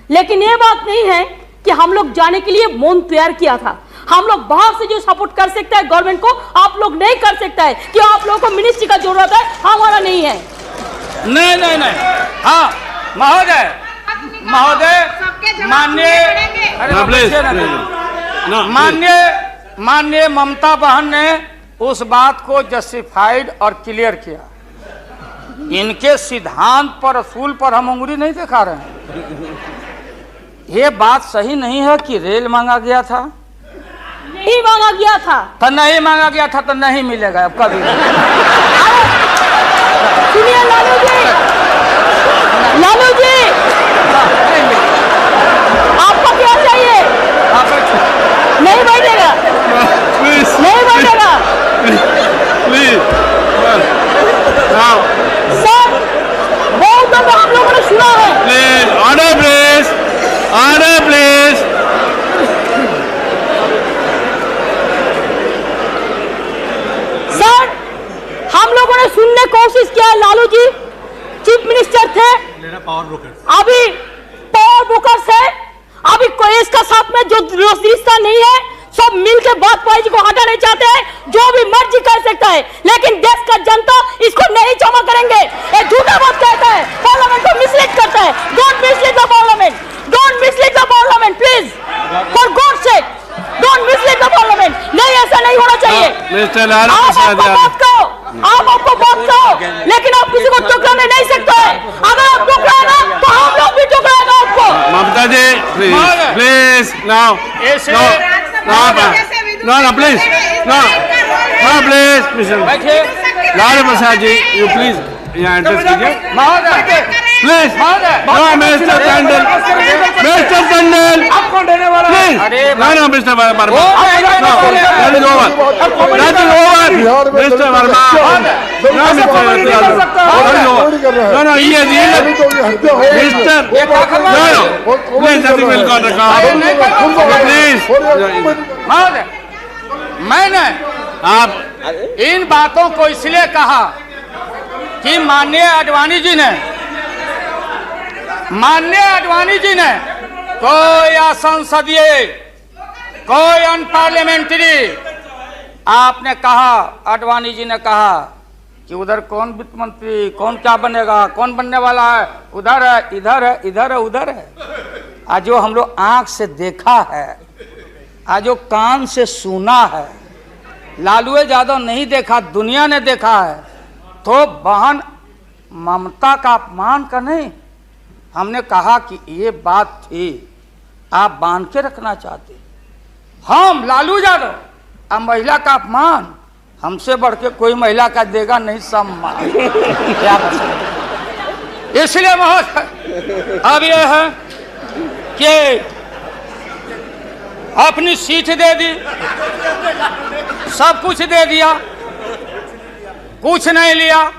लेकिन ये बात नहीं है कि हम लोग जाने के लिए मौन तैयार किया था। हम लोग बाहर से जो सपोर्ट कर सकता है गवर्नमेंट को, आप लोग नहीं कर सकता है कि आप लोगों को मिनिस्ट्री का जरूरत है, हमारा नहीं है। नहीं नहीं नहीं, हाँ महोदय माननीय ममता बहन ने उस बात को जस्टिफाइड और क्लियर किया। इनके सिद्धांत पर, असूल पर हम उंगली नहीं दिखा रहे हैं। ये बात सही नहीं है कि रेल मांगा गया था, नहीं मांगा गया था तो नहीं मांगा गया था तो नहीं मिलेगा अब कभी। सुनिए लालू जी, आपको क्या चाहिए? नहीं बैठेगा, नहीं बैठेगा सर, बहुत दफा हम लोगों ने सुना है। Order please. सर, हम लोगों ने सुनने की कोशिश किया। लालू जी चीफ मिनिस्टर थे, अभी पावर ब्रोकर्स है, अभी कोई इसका साथ में जो रिश्ता नहीं है, सब मिलकर बात पाई को हटाना चाहते हैं। जो भी मर्जी कर सकता है, लेकिन देश का जनता इसको नहीं क्षमा करेंगे। ये झूठा बात कहता है, पार्लियामेंट को मिसलीड करता है। Don't mislead the parliament, don't mislead the parliament please, for God sake, don't mislead the parliament. नहीं, ऐसा नहीं होना चाहिए। आप आपको बात कहो, लेकिन आप किसी को टुकराने नहीं सकते हैं। अगर आप टुकराएगा तो हम लोग भी टुकराएगा आपको। Mamata ji please now please Lalu Prasad ji you please यहाँ एड्रेस कीजिए please. Mister Tandon please, no mister Verma, mister Verma, no ये जी मिस्टर प्लीज महोदय, मैंने आप इन बातों को इसलिए कहा कि माननीय आडवाणी जी ने कोई असंसदीय, कोई अनपार्लियामेंट्री, आपने कहा, आडवाणी जी ने कहा कि उधर कौन वित्त मंत्री, कौन क्या बनेगा, कौन बनने वाला है, उधर है, इधर है, इधर है, उधर है। आज जो हम लोग आंख से देखा है, आज जो कान से सुना है, लालू यादव नहीं देखा, दुनिया ने देखा है, तो बहन ममता का अपमान का नहीं। हमने कहा कि ये बात थी, आप बांध के रखना चाहते, हम लालू यादव, अब महिला का अपमान हमसे बढ़ के कोई महिला का देगा नहीं सम्मान। इसलिए महोदय अब यह है कि अपनी सीट दे दी, सब कुछ दे दिया, कुछ नहीं लिया,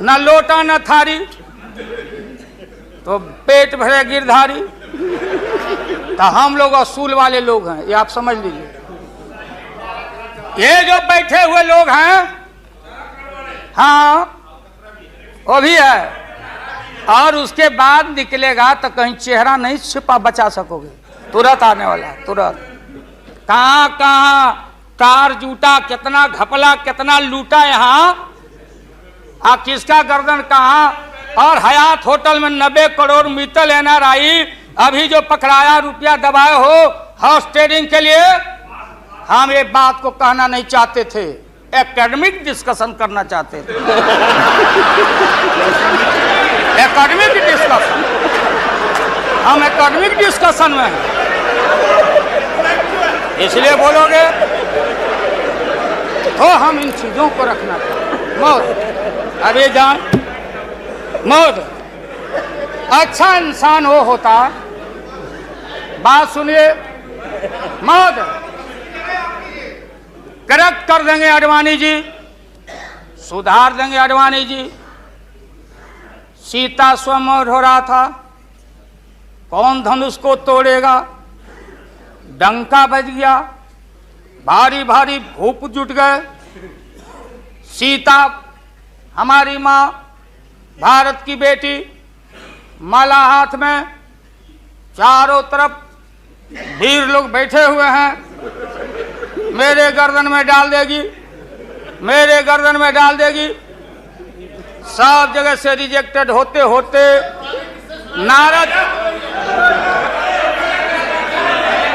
न लोटा न थारी, तो पेट भरे गिरधारी। तो हम लोग असूल वाले लोग हैं, ये आप समझ लीजिए। ये जो बैठे हुए लोग हैं, हाँ वो भी है, और उसके बाद निकलेगा तो कहीं चेहरा नहीं छिपा बचा सकोगे, तुरंत आने वाला, तुरंत। कहाँ कहाँ कार जूटा, कितना घपला, कितना लूटा यहाँ, किसका गर्दन कहाँ। और हयात होटल में 90 करोड़ मित्तल NRI अभी जो पकड़ाया, रुपया दबाए हो हाउस ट्रेडिंग के लिए, हम ये बात को कहना नहीं चाहते थे, एकेडमिक डिस्कशन करना चाहते थे। एकेडमिक डिस्कशन, हम एकेडमिक डिस्कशन में हैं, इसलिए बोलोगे तो हम इन चीजों को रखना चाहिए। मौत अभी जान, मौत अच्छा इंसान वो होता, बात सुनिए, मौत करेक्ट कर देंगे आडवाणी जी, सुधार देंगे आडवाणी जी। सीता स्वयंवर हो रहा था, कौन धनुष को तोड़ेगा, डंका बज गया, भारी भारी भूप जुट गए। सीता हमारी माँ, भारत की बेटी, माला हाथ में, चारों तरफ भीड़ लोग बैठे हुए हैं। मेरे गर्दन में डाल देगी, मेरे गर्दन में डाल देगी। सब जगह से रिजेक्टेड होते होते नारद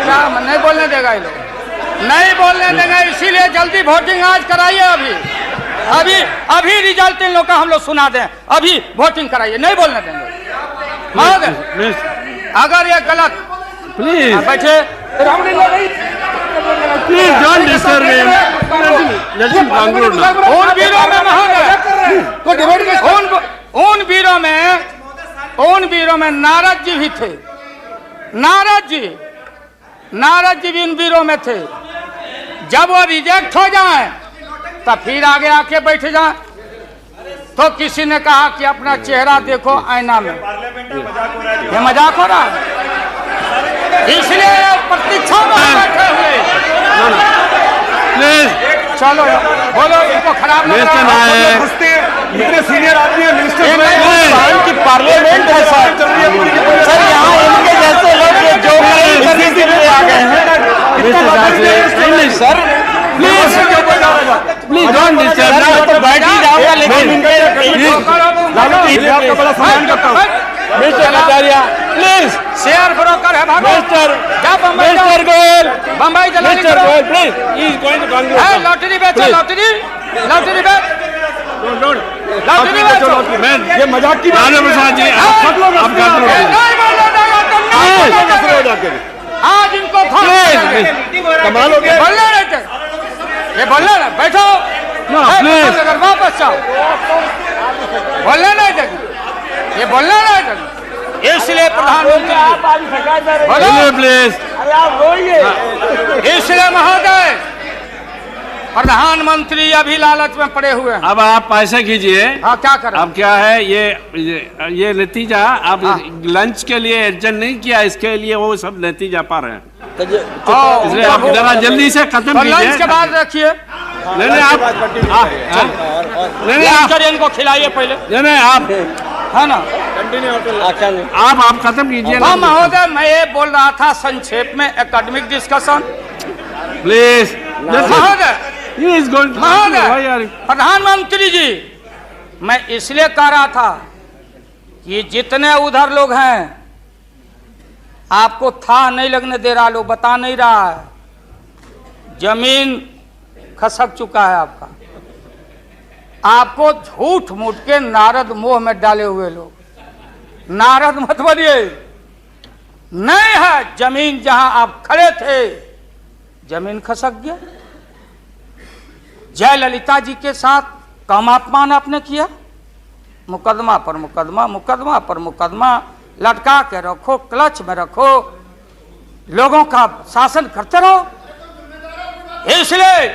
क्या नहीं बोलने देगा, ये लोग नहीं बोलने देंगे, इसीलिए जल्दी वोटिंग आज कराइए। अभी अभी रिजल्ट इन लोग का हम लोग सुना दें, अभी वोटिंग कराइए, नहीं बोलने देंगे महोदय। अगर ये गलत प्लीज बैठे please don't disturb him, let him conclude now. उन वीरों में महोदय, उन वीरों में नारद जी भी थे, नारद जी भी उन वीरों में थे। जब वो रिजेक्ट हो जाए तो फिर आगे आके बैठ जाए। तो किसी ने कहा कि अपना चेहरा देखो आईना में, ये मजाक हो रहा है, इसलिए प्रतीक्षा में बैठे हुए। प्लीज चलो बोलो, इनको खराब लग मिनिस्टर रहा है। आए, इतने सीनियर आदमी है मिनिस्टर की पार्लियामेंट है सर यहाँ इनके जैसे लोग जो आ गए हैं नहीं sir, please please don't disturb. तो बैठ ही जाऊंगा, लेकिन आपका बड़ा सम्मान करता हूँ mister Acharya, please. Share broker है भागो। Mister Goyal, Bombay mister Goyal, please, he is going to conclude. Lottery बेचो, लॉटरी बेच, मैं ये मजाक की राणा प्रसाद जी, आप कंक्लूड कीजिए। आज इनको कमाल हो गया। बोलने नहीं थे, ये बोलने ना बैठो, प्लीज अगर वापस जाओ, बोलने नहीं थे, ये बोलने नहीं थे, इसलिए प्रधानमंत्री बोलो, प्लीज। इसलिए महोदय प्रधानमंत्री अभी लालच में पड़े हुए हैं। अब आप पैसे कीजिए। हाँ क्या करें? अब क्या है ये नतीजा, आप लंच के लिए एडजस्ट नहीं किया, इसके लिए वो सब नतीजा पा रहे हैं, इसलिए आप जरा जल्दी से खत्म कीजिए। लंच के बाद रखिए, नहीं नहीं आप नहीं आप इनको खिलाइए पहले, नहीं आप है ना, आप खत्म कीजिए हाँ महोदय। मैं ये बोल रहा था संक्षेप में एकेडमिक डिस्कशन। प्लीज। महोदय महोदय, प्रधानमंत्री जी, मैं इसलिए कह रहा था कि जितने उधर लोग हैं आपको था नहीं लगने दे रहा, लोग बता नहीं रहा है, जमीन खसक चुका है आपका। आपको झूठ मूठ के नारद मोह में डाले हुए लोग, नारद मत बनिए, नहीं है जमीन जहां आप खड़े थे, जमीन खसक गया। जयललिता जी के साथ कम अपमान आपने किया, मुकदमा पर मुकदमा, मुकदमा पर मुकदमा लटका के रखो, क्लच में रखो, लोगों का शासन करते रहो। इसलिए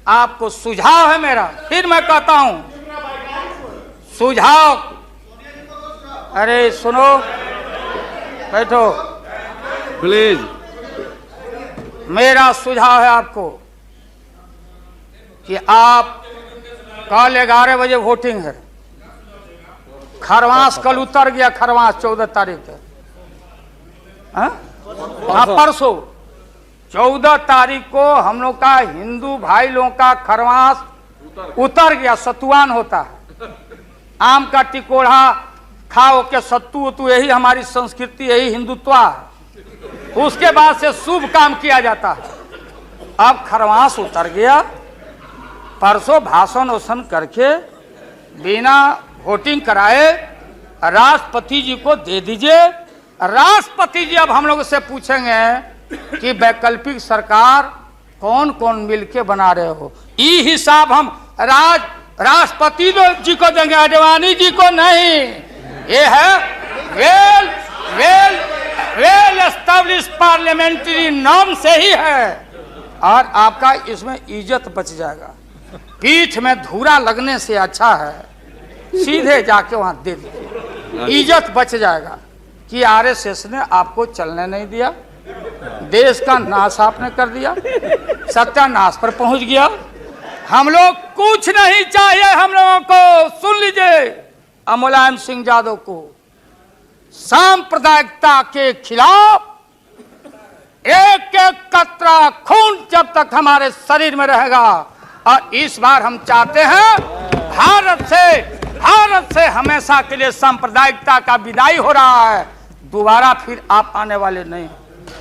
आपको सुझाव है मेरा, फिर मैं कहता हूं सुझाव, अरे सुनो, बैठो, प्लीज। मेरा सुझाव है आपको कि आप कल 11 बजे वोटिंग है, खरवास कल उतर गया, खरवास 14 तारीख है, हाँ परसों 14 तारीख को हम लोग का हिंदू भाई लोगों का खरवास उतर गया, सतुआन होता है, आम का टिकोड़ा खाओ के सत्तू वत्तू, यही हमारी संस्कृति, यही हिंदुत्व है। उसके बाद से शुभ काम किया जाता है। अब खरवास उतर गया, परसों भाषण वोषण करके बिना वोटिंग कराए राष्ट्रपति जी को दे दीजिए। राष्ट्रपति जी अब हम लोग से पूछेंगे कि वैकल्पिक सरकार कौन कौन मिलके बना रहे हो, ये हिसाब हम राष्ट्रपति जी को देंगे, आडवाणी जी को नहीं। ये है well well well establish parliamentary norm से ही है, और आपका इसमें इज्जत बच जाएगा। पीठ में धूरा लगने से अच्छा है सीधे जाके वहां दे दीजिए, इज्जत बच जाएगा। कि आरएसएस ने आपको चलने नहीं दिया, देश का नाश आपने कर दिया, सत्यानाश पर पहुंच गया। हम लोग कुछ नहीं चाहिए, हम लोगों को सुन लीजिए, मुलायम सिंह यादव को सांप्रदायिकता के खिलाफ एक एक कतरा खून जब तक हमारे शरीर में रहेगा। और इस बार हम चाहते हैं भारत से हमेशा के लिए सांप्रदायिकता का विदाई हो रहा है। दोबारा फिर आप आने वाले नहीं।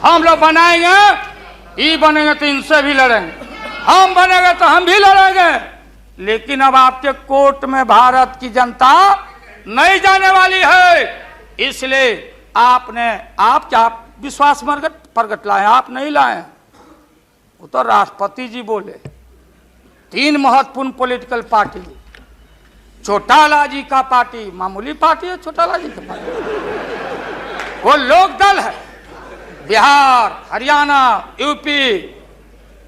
हम लोग बनाएंगे, ये बनेंगे तो इनसे भी लड़ेंगे, हम बनेंगे तो हम भी लड़ेंगे। लेकिन अब आपके कोर्ट में भारत की जनता नहीं जाने वाली है। इसलिए आप क्या विश्वास प्रगट लाए? आप नहीं लाए, वो तो राष्ट्रपति जी बोले। 3 महत्वपूर्ण पॉलिटिकल पार्टी, चौटाला जी का पार्टी मामूली पार्टी है, चौटाला जी का पार्टी वो लोक दल है। बिहार, हरियाणा, यूपी,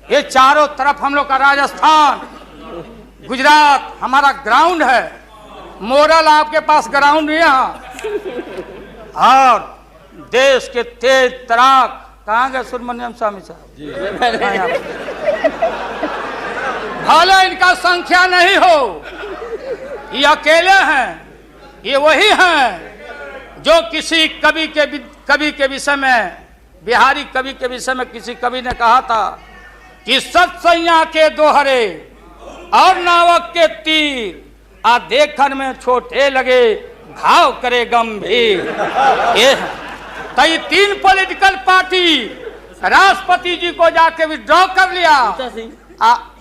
ये चारों तरफ हम लोग का, राजस्थान, गुजरात हमारा ग्राउंड है। मोरल आपके पास ग्राउंड है यहाँ। और देश के तेज तराक कहाँ गए सुब्रमण्यम स्वामी साहब? भले इनका संख्या नहीं हो, ये अकेले हैं, ये वही हैं जो किसी कवि के विषय में, बिहारी कवि के विषय में किसी कवि ने कहा था कि सत्सैया के दोहरे और नावक के तीर आ देखन में छोटे लगे, घाव करे गंभीर। ये तो ये 3 पॉलिटिकल पार्टी राष्ट्रपति जी को जाके विड्रॉ कर लिया।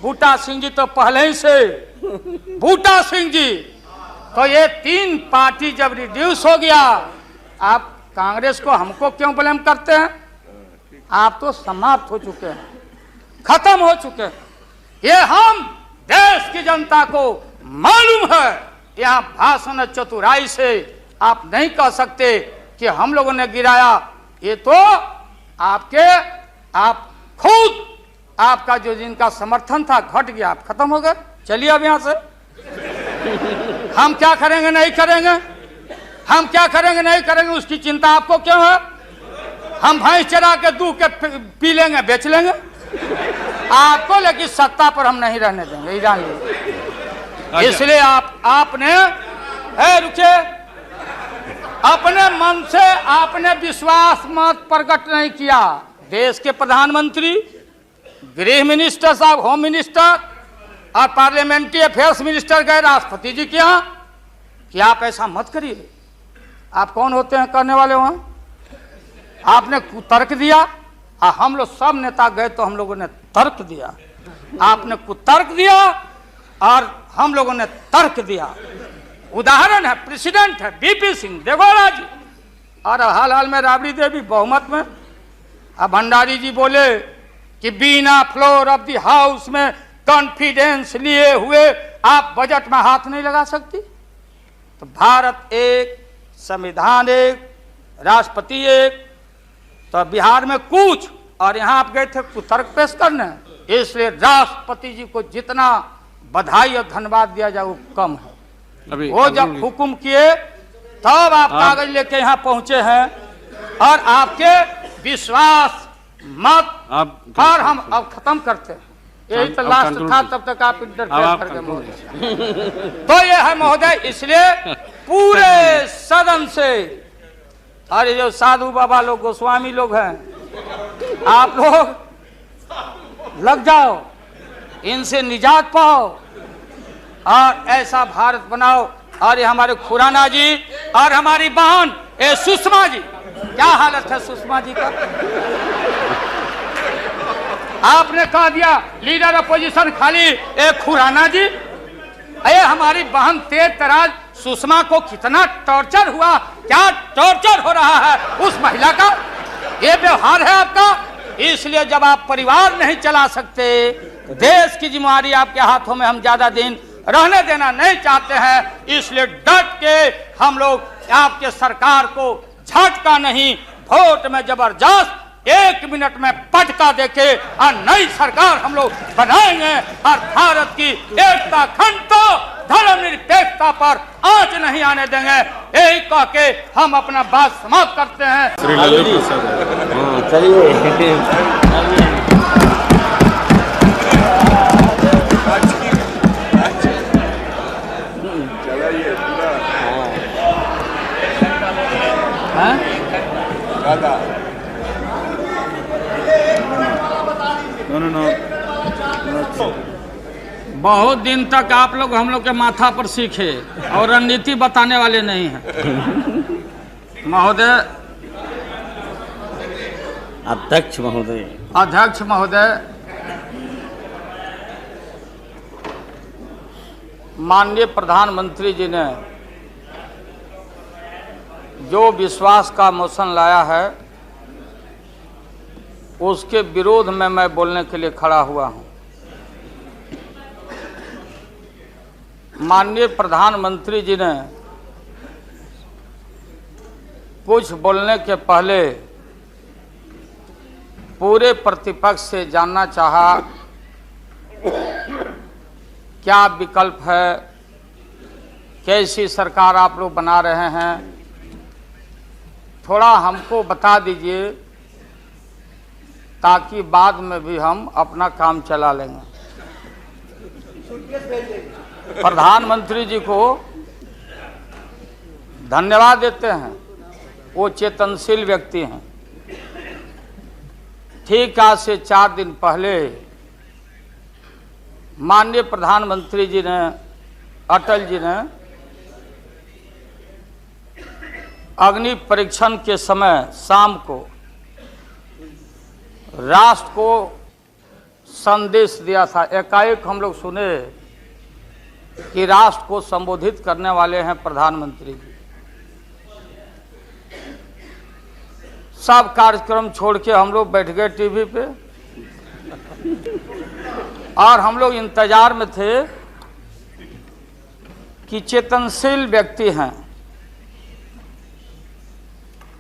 बूटा सिंह जी तो पहले ही से, बूटा सिंह जी तो ये 3 पार्टी जब रिड्यूस हो गया, आप कांग्रेस को हमको क्यों ब्लेम करते हैं? आप तो समाप्त हो चुके हैं, खत्म हो चुके हैं। ये हम देश की जनता को मालूम है। यहाँ भाषण चतुराई से आप नहीं कह सकते कि हम लोगों ने गिराया। ये तो आप खुद, आपका जो जिनका समर्थन था घट गया, आप खत्म हो गए। चलिए अब यहाँ से हम क्या करेंगे नहीं करेंगे, हम क्या करेंगे नहीं करेंगे उसकी चिंता आपको क्यों है? हम भैंस चरा के दूध के पी लेंगे, बेच लेंगे आपको, लेकिन सत्ता पर हम नहीं रहने देंगे, ये जान लीजिए। इसलिए आपने रुके, अपने मन से आपने विश्वास मत प्रकट नहीं किया। देश के प्रधानमंत्री, गृह मिनिस्टर साहब, होम मिनिस्टर और पार्लियामेंट्री अफेयर्स मिनिस्टर गए राष्ट्रपति जी के यहाँ कि आप ऐसा मत करिए। आप कौन होते हैं करने वाले? वहां आपने कुतर्क दिया, और हम लोग सब नेता गए तो हम लोगों ने तर्क दिया। आपने कुतर्क दिया और हम लोगों ने तर्क दिया। उदाहरण है, प्रेसिडेंट है बीपी सिंह देवगौड़ा जी, और हाल में राबड़ी देवी बहुमत में। अब भंडारी जी बोले कि बिना फ्लोर ऑफ द हाउस में कॉन्फिडेंस लिए हुए आप बजट में हाथ नहीं लगा सकती। तो भारत एक, संविधान एक, राष्ट्रपति एक, तो बिहार में कुछ, और यहाँ आप गए थे कुतर्क पेश करने। इसलिए राष्ट्रपति जी को जितना बधाई और धन्यवाद दिया जाए वो कम है। वो जब हुक्म किए तब आप कागज लेके यहाँ पहुंचे हैं, और आपके विश्वास मत और हम अब खत्म करते हैं। यही तो लास्ट था, तब तक आप इंटरफेयर कर गए। तो ये है महोदय, इसलिए पूरे सदन से, और ये जो साधु बाबा लोग, गोस्वामी लोग हैं, आप लोग लग जाओ, इनसे निजात पाओ और ऐसा भारत बनाओ। और ये हमारे खुराना जी और हमारी बहन सुषमा जी, क्या हालत है सुषमा जी का? आपने कह दिया लीडर अपोजिशन खाली खुराना जी। अरे हमारी बहन तेज तराज सुषमा को कितना टॉर्चर हुआ, क्या टॉर्चर हो रहा है उस महिला का, ये व्यवहार है आपका। इसलिए जब आप परिवार नहीं चला सकते, देश की जिम्मेदारी आपके हाथों में हम ज्यादा दिन रहने देना नहीं चाहते हैं। इसलिए डट के हम लोग आपके सरकार को झटका नहीं, वोट में जबरदस्त 1 मिनट में पटका देके और नई सरकार हम लोग बनाएंगे। और भारत की एकता, अखंडता, धर्मनिरपेक्षता पर आंच नहीं आने देंगे। यही कह के हम अपना बात समाप्त करते हैं। बहुत दिन तक आप लोग हम लोग के माथा पर सीखे और रणनीति बताने वाले नहीं हैं। महोदय, अध्यक्ष महोदय, माननीय प्रधानमंत्री जी ने जो विश्वास का मोशन लाया है उसके विरोध में मैं बोलने के लिए खड़ा हुआ हूं। माननीय प्रधानमंत्री जी ने कुछ बोलने के पहले पूरे प्रतिपक्ष से जानना चाहा क्या विकल्प है, कैसी सरकार आप लोग बना रहे हैं, थोड़ा हमको बता दीजिए ताकि बाद में भी हम अपना काम चला लेंगे। प्रधानमंत्री जी को धन्यवाद देते हैं, वो चेतनशील व्यक्ति हैं। ठीक आज से 4 दिन पहले माननीय प्रधानमंत्री जी ने, अटल जी ने अग्नि परीक्षण के समय शाम को राष्ट्र को संदेश दिया था। एकाएक हम लोग सुने कि राष्ट्र को संबोधित करने वाले हैं प्रधानमंत्री जी। सब कार्यक्रम छोड़ के हम लोग बैठ गए टीवी पे और हम लोग इंतजार में थे कि चेतनशील व्यक्ति हैं,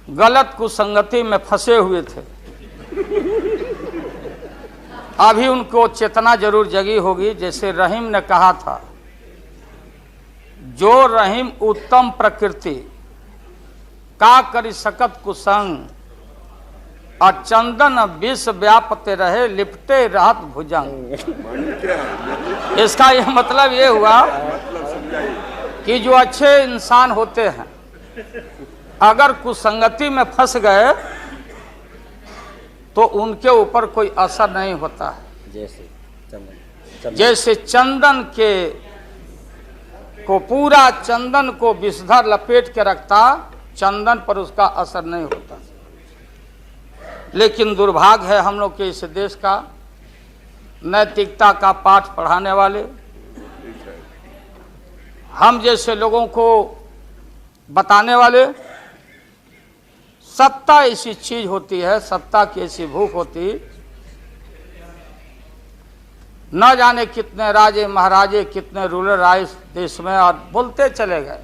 गलत कुसंगति में फंसे हुए थे, अभी उनको चेतना जरूर जगी होगी। जैसे रहीम ने कहा था, जो रहीम उत्तम प्रकृति का करी सकत कुसंग, और चंदन विष व्यापते रहे लिपटे रहत भुजंग। इसका यह मतलब ये हुआ कि जो अच्छे इंसान होते हैं अगर कुसंगति में फंस गए तो उनके ऊपर कोई असर नहीं होता है। जैसे चंदन के को पूरा चंदन को विषधर लपेट के रखता, चंदन पर उसका असर नहीं होता। लेकिन दुर्भाग्य है हम लोग के इस देश का, नैतिकता का पाठ पढ़ाने वाले हम जैसे लोगों को बताने वाले, सत्ता ऐसी चीज होती है, सत्ता की ऐसी भूख होती, न जाने कितने राजे महाराजे, कितने रूलर आए देश में और बोलते चले गए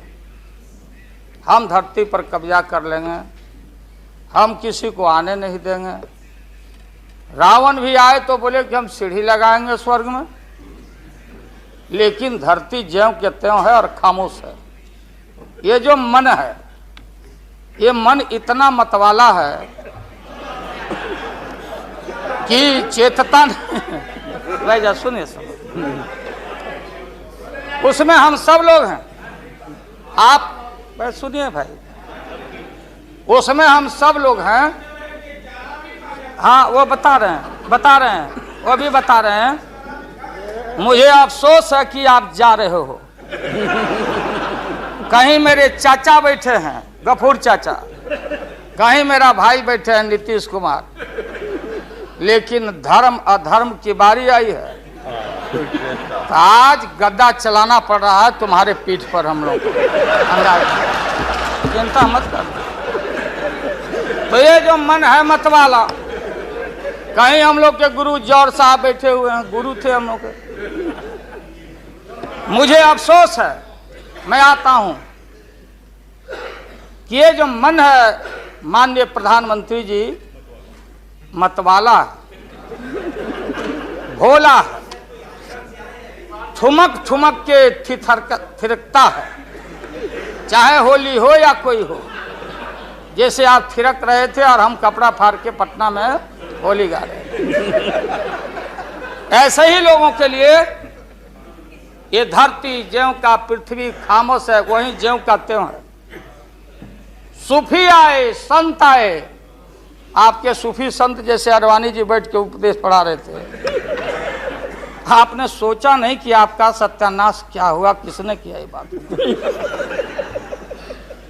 हम धरती पर कब्जा कर लेंगे, हम किसी को आने नहीं देंगे। रावण भी आए तो बोले कि हम सीढ़ी लगाएंगे स्वर्ग में, लेकिन धरती ज्यों के त्यों है और खामोश है। ये जो मन है, ये मन इतना मतवाला है कि चेतता नहीं। भाई जा सुनिए सब, उसमें हम सब लोग हैं। आप सुनिए भाई, उसमें हम सब लोग हैं। हाँ वो बता रहे हैं, वो भी बता रहे हैं। मुझे अफसोस है कि आप जा रहे हो। कहीं मेरे चाचा बैठे हैं, गफूर चाचा, कहीं मेरा भाई बैठे हैं नीतीश कुमार, लेकिन धर्म अधर्म की बारी आई है तो आज गद्दा चलाना पड़ रहा है तुम्हारे पीठ पर। हम लोग चिंता मत कर। तो ये जो मन है मतवाला, कहीं हम लोग के गुरु जौहर साहब बैठे हुए हैं, गुरु थे हम लोग के। मुझे अफसोस है, मैं आता हूं कि ये जो मन है माननीय प्रधानमंत्री जी, मतवाला भोला है, ठुमक ठुमक के थिरकता है, चाहे होली हो या कोई हो। जैसे आप थिरक रहे थे और हम कपड़ा फाड़ के पटना में होली गा रहे हैं। ऐसे ही लोगों के लिए ये धरती ज्यों का पृथ्वी खामोश है, वहीं ज्यों का त्यों है। सूफी आए, संत आए। आपके सूफी संत जैसे अडवाणी जी बैठ के उपदेश पढ़ा रहे थे। आपने सोचा नहीं कि आपका सत्यानाश क्या हुआ, किसने किया ये बात।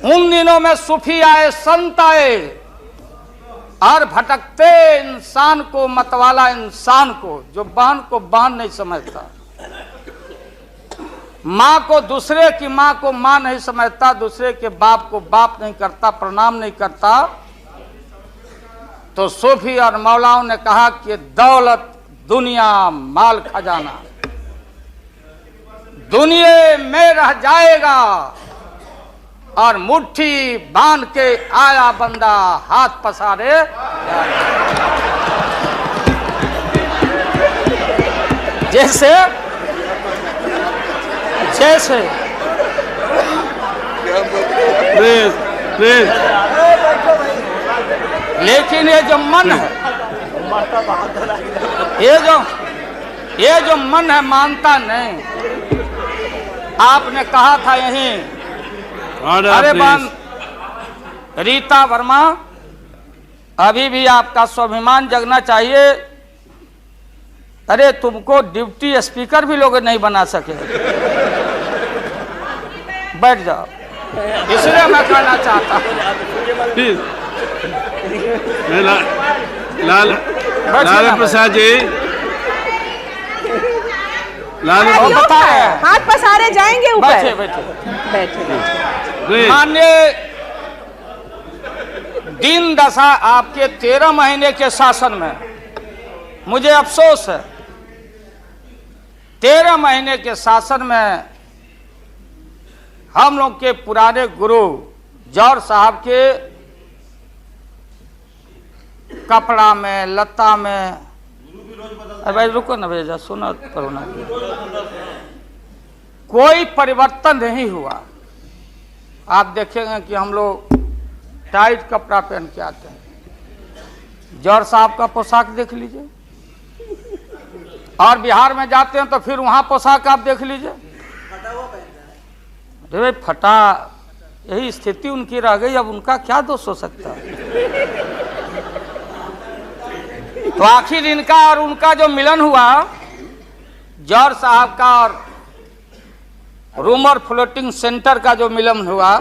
उन दिनों में सूफी आए, संत आए और भटकते इंसान को, मतवाला इंसान को, जो बहन को बहन नहीं समझता, माँ को, दूसरे की माँ को माँ नहीं समझता, दूसरे के बाप को बाप नहीं करता, प्रणाम नहीं करता, तो सूफी और मौलाओं ने कहा कि दौलत, दुनिया, माल खजाना दुनिया में रह जाएगा और मुट्ठी बांध के आया बंदा हाथ पसारे। जैसे जैसे लेकिन ये जो मन है, ये जो मन है मानता नहीं। आपने कहा था यहीं, अरे बहन रीता वर्मा, अभी भी आपका स्वाभिमान जगना चाहिए। अरे तुमको डिप्टी स्पीकर भी लोग नहीं बना सके। बैठ जाओ, इसलिए मैं कहना चाहता हूँ। लालू प्रसाद जी, हाथ पसारे जाएंगे ऊपर। बैठे बैठे बैठे। माननीय दिन दशा आपके 13 महीने के शासन में मुझे अफसोस है। 13 महीने के शासन में हम लोग के पुराने गुरु जौहर साहब के कपड़ा में, लता में, अरे भाई रुको ना भैया, सुनो करो ना, कोई परिवर्तन नहीं हुआ। आप देखेंगे कि हम लोग टाइट कपड़ा पहन के आते हैं। जौहर साहब का पोशाक देख लीजिए, और बिहार में जाते हैं तो फिर वहां पोशाक आप देख लीजिए। अरे भाई फटा, यही स्थिति उनकी रह गई, अब उनका क्या दोष हो सकता है। तो आखिर इनका और उनका जो मिलन हुआ, जौहर साहब का और रूमर फ्लोटिंग सेंटर का जो मिलन हुआ,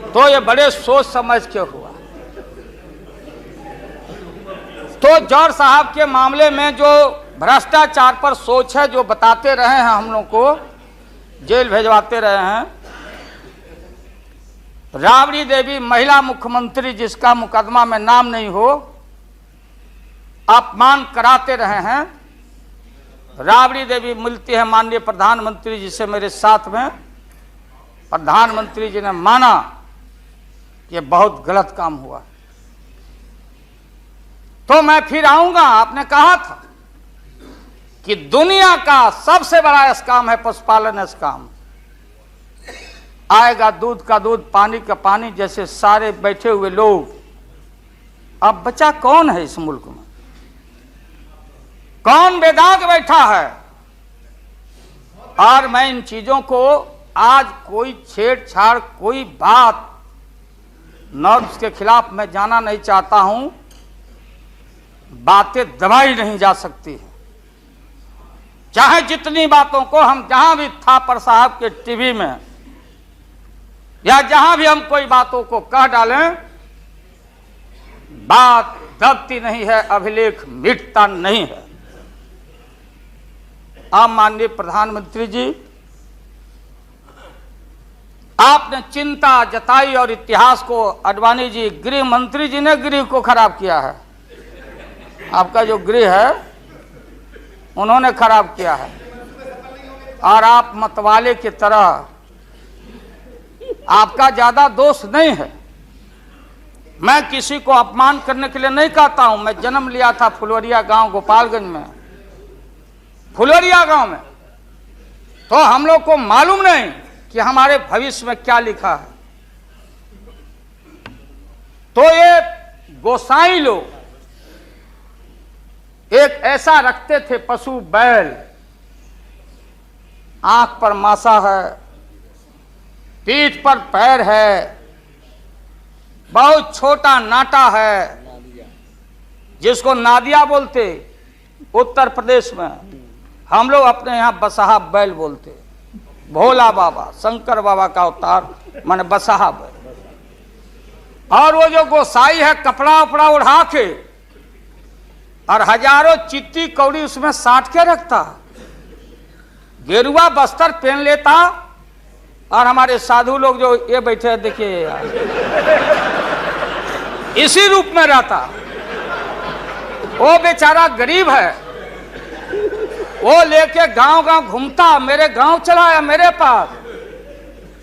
तो ये बड़े सोच समझ के हुआ। तो जौहर साहब के मामले में जो भ्रष्टाचार पर सोच है, जो बताते रहे हैं, हम लोग को जेल भेजवाते रहे हैं। राबड़ी देवी महिला मुख्यमंत्री, जिसका मुकदमा में नाम नहीं हो, अपमान कराते रहे हैं। राबड़ी देवी मिलती है माननीय प्रधानमंत्री जी से मेरे साथ में। प्रधानमंत्री जी ने माना कि बहुत गलत काम हुआ, तो मैं फिर आऊंगा। आपने कहा था कि दुनिया का सबसे बड़ा स्काम है पशुपालन स्काम। आएगा दूध का दूध, पानी का पानी, जैसे सारे बैठे हुए लोग। अब बचा कौन है इस मुल्क में? कौन बेदाग बैठा है? और मैं इन चीजों को आज कोई छेड़छाड़, कोई बात नॉर्म्स के खिलाफ मैं जाना नहीं चाहता हूं। बातें दबाई नहीं जा सकती है। चाहे जितनी बातों को हम जहां भी थापर साहब के टीवी में या जहां भी हम कोई बातों को कह डालें, बात दबती नहीं है, अभिलेख मिटता नहीं है। आप माननीय प्रधानमंत्री जी, आपने चिंता जताई और इतिहास को, आडवाणी जी, गृह मंत्री जी ने गृह को खराब किया है। आपका जो गृह है उन्होंने खराब किया है, और आप मतवाले की तरह, आपका ज्यादा दोष नहीं है। मैं किसी को अपमान करने के लिए नहीं कहता हूं। मैं जन्म लिया था फुलवरिया गांव, गोपालगंज में, फुलवरिया गांव में। तो हम लोग को मालूम नहीं कि हमारे भविष्य में क्या लिखा है। तो ये गोसाई लोग एक ऐसा रखते थे पशु, बैल, आंख पर मासा है, पीठ पर पैर है, बहुत छोटा नाटा है, जिसको नादिया बोलते उत्तर प्रदेश में, हम लोग अपने यहाँ बसहा बैल बोलते। भोला बाबा, शंकर बाबा का अवतार माने बसहा बैल। और वो जो गोसाई है कपड़ा उपड़ा उड़ा के और हजारों चिट्टी कौड़ी उसमें साट के रखता, गेरुआ बस्तर पहन लेता, और हमारे साधु लोग जो ये बैठे हैं देखिए यार, इसी रूप में रहता। वो बेचारा गरीब है, वो लेके गांव गांव घूमता, मेरे गांव चला आया मेरे पास।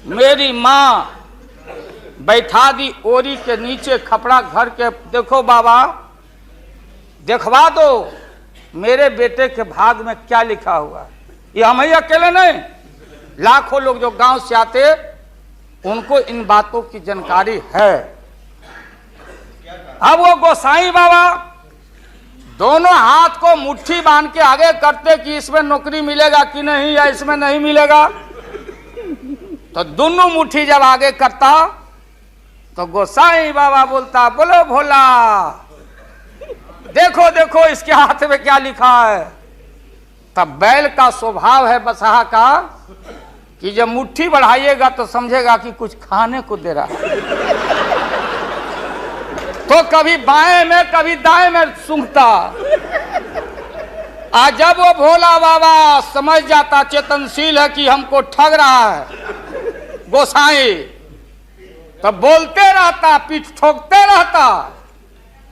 मेरी माँ बैठा दी ओरी के नीचे खपड़ा घर के, देखो बाबा देखवा दो मेरे बेटे के भाग में क्या लिखा हुआ है। ये हम ही अकेले नहीं, लाखों लोग जो गांव से आते उनको इन बातों की जानकारी है। अब वो गोसाई बाबा दोनों हाथ को मुट्ठी बांध के आगे करते कि इसमें नौकरी मिलेगा कि नहीं, या इसमें नहीं मिलेगा। तो दोनों मुट्ठी जब आगे करता तो गोसाई बाबा बोलता, बोलो भोला, देखो देखो इसके हाथ में क्या लिखा है। तब बैल का स्वभाव है बसहा का कि जब मुट्ठी बढ़ाइएगा तो समझेगा कि कुछ खाने को दे रहा है, तो कभी बाएं में कभी दाएं में सूंघता। आज जब वो भोला बाबा समझ जाता, चेतनशील है कि हमको ठग रहा है गोसाई, तब बोलते रहता, पीठ ठोकते रहता,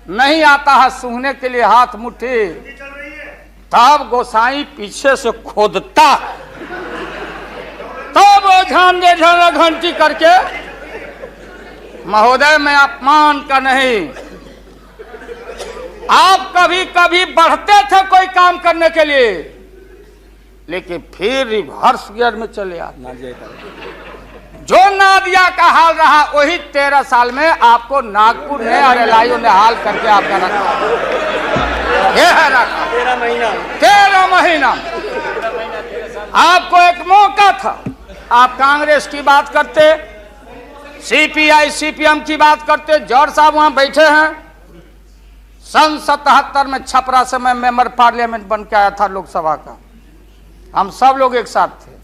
नहीं आता है सूंघने के लिए हाथ मुट्ठी। तब गोसाई पीछे से खोदता, तब वो झांझे घंटी करके, महोदय मैं अपमान का नहीं, आप कभी कभी बढ़ते थे कोई काम करने के लिए, लेकिन फिर रिवर्स गियर में चले आते। जो नादिया का हाल रहा वही 13 साल में आपको नागपुर ने और एलआईओ ने हाल करके आपका रखा। ये है रखा 13 महीना। आपको एक मौका था, आप कांग्रेस की बात करते, सीपीआई सीपीएम की बात करते। जौहर साहब वहां बैठे हैं। सन 77 में छपरा से मैं मेंबर पार्लियामेंट बन के आया था लोकसभा का। हम सब लोग एक साथ थे,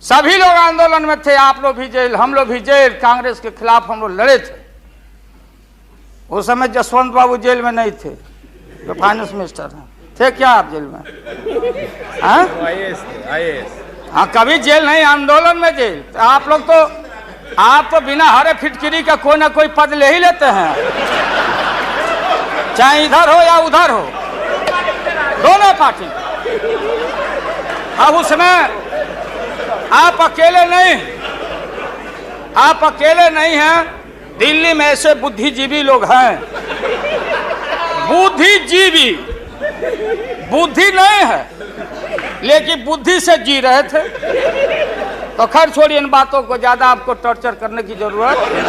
सभी लोग आंदोलन में थे। आप लोग भी जेल, हम लोग भी जेल, कांग्रेस के खिलाफ हम लोग लड़े थे। उस समय जसवंत बाबू जेल में नहीं थे, जो फाइनेंस मिनिस्टर हैं। थे क्या आप जेल में? हाँ, कभी जेल नहीं, आंदोलन में जेल। तो आप लोग तो बिना हरे फिटकिरी का कोई ना कोई पद ले ही लेते हैं, चाहे इधर हो या उधर हो, दोनों पार्टी। अब उसमें आप अकेले नहीं हैं। दिल्ली में ऐसे बुद्धिजीवी लोग हैं, बुद्धिजीवी, बुद्धि नहीं है लेकिन बुद्धि से जी रहे थे। तो खैर छोड़िए इन बातों को, ज्यादा आपको टॉर्चर करने की जरूरत नहीं।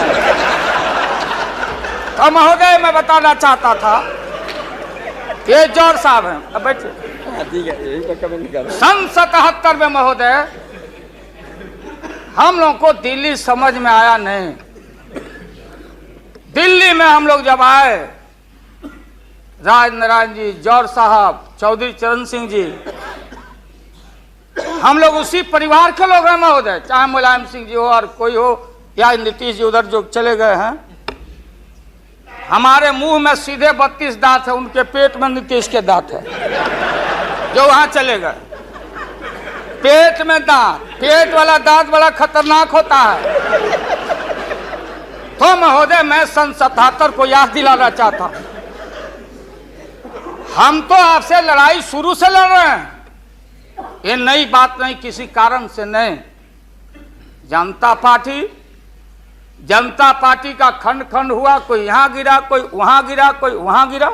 तो महोदय मैं बताना चाहता था, ये जौहर साहब हैं, अब बैठे। सन 77 में महोदय हम लोग को दिल्ली समझ में आया नहीं। दिल्ली में हम लोग जब आए, राज नारायण जी, जौहर साहब, चौधरी चरण सिंह जी, हम लोग उसी परिवार के लोग हैं महोदय, चाहे मुलायम सिंह जी हो और कोई हो, या नीतीश जी उधर जो चले गए हैं। हमारे मुंह में सीधे 32 दांत है, उनके पेट में नीतीश के दांत है, जो वहां चले गए। पेट में दांत, पेट वाला दांत बड़ा खतरनाक होता है। तो महोदय मैं सन 77 को याद दिलाना चाहता हूं, हम तो आपसे लड़ाई शुरू से लड़ रहे हैं, ये नई बात नहीं, किसी कारण से नहीं। जनता पार्टी का खंड खंड हुआ, कोई यहां गिरा, कोई वहां गिरा, कोई वहां गिरा।